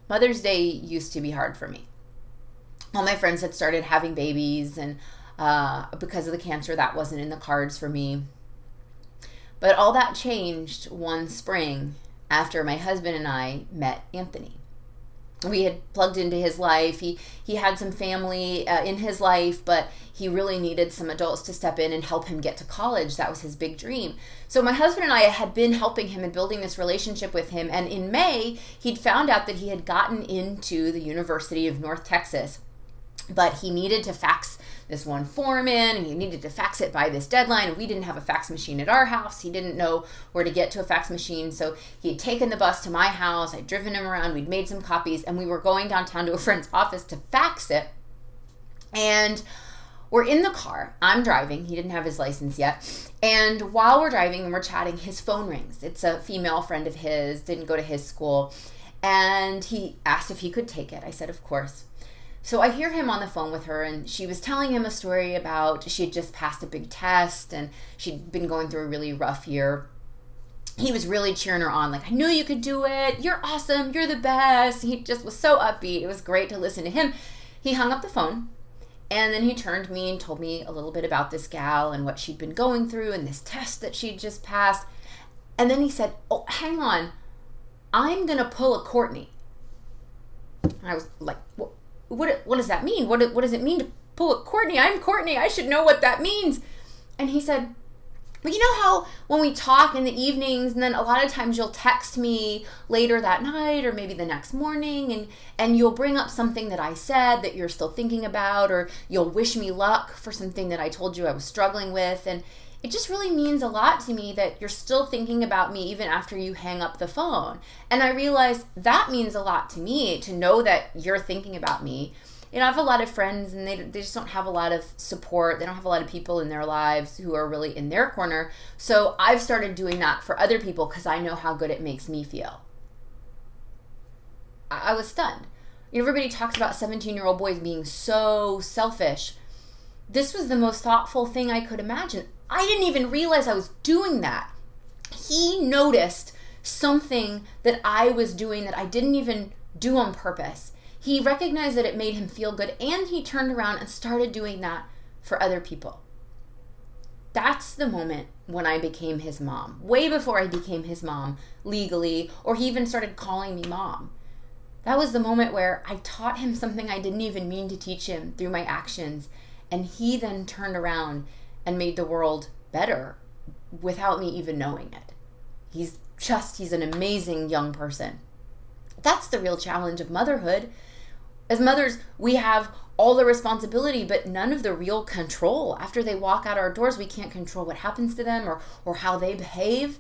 Mother's Day used to be hard for me. All my friends had started having babies, and because of the cancer, that wasn't in the cards for me. But all that changed one spring after my husband and I met Anthony. We had plugged into his life. He had some family in his life, but he really needed some adults to step in and help him get to college. That was his big dream. So my husband and I had been helping him and building this relationship with him. And in May, he'd found out that he had gotten into the University of North Texas, but he needed to fax this one form in, and he needed to fax it by this deadline, and we didn't have a fax machine at our house. He didn't know where to get to a fax machine, so he had taken the bus to my house. I'd driven him around, we'd made some copies, and we were going downtown to a friend's office to fax it. And we're in the car. I'm driving. He didn't have his license yet. And while we're driving and we're chatting, his phone rings. It's a female friend of his, didn't go to his school, and he asked if he could take it. I said, of course. So I hear him on the phone with her, and she was telling him a story about she had just passed a big test and she'd been going through a really rough year. He was really cheering her on, like, I knew you could do it. You're awesome. You're the best. He just was so upbeat. It was great to listen to him. He hung up the phone, and then he turned to me and told me a little bit about this gal and what she'd been going through and this test that she'd just passed. And then he said, oh, hang on. I'm going to pull a Courtney. And I was like, what does that mean? What does it mean to pull a Courtney? I'm Courtney. I should know what that means. And he said, well, you know how when we talk in the evenings, and then a lot of times you'll text me later that night or maybe the next morning, and you'll bring up something that I said that you're still thinking about, or you'll wish me luck for something that I told you I was struggling with. And it just really means a lot to me that you're still thinking about me even after you hang up the phone. And I realized that means a lot to me, to know that you're thinking about me. You know, I have a lot of friends, and they just don't have a lot of support. They don't have a lot of people in their lives who are really in their corner. So I've started doing that for other people because I know how good it makes me feel. I was stunned. You know, everybody talks about 17-year-old boys being so selfish. This was the most thoughtful thing I could imagine. I didn't even realize I was doing that. He noticed something that I was doing that I didn't even do on purpose. He recognized that it made him feel good, and he turned around and started doing that for other people. That's the moment when I became his mom. Way before I became his mom legally, or he even started calling me mom. That was the moment where I taught him something I didn't even mean to teach him through my actions, and he then turned around and made the world better without me even knowing it. He's an amazing young person. That's the real challenge of motherhood. As mothers, we have all the responsibility, but none of the real control. After they walk out our doors, we can't control what happens to them or how they behave.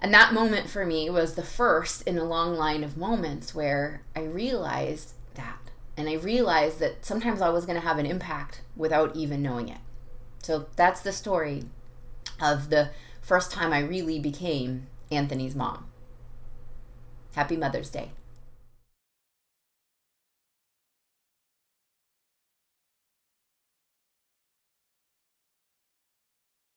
And that moment for me was the first in a long line of moments where I realized that. And I realized that sometimes I was going to have an impact without even knowing it. So that's the story of the first time I really became Anthony's mom. Happy Mother's Day.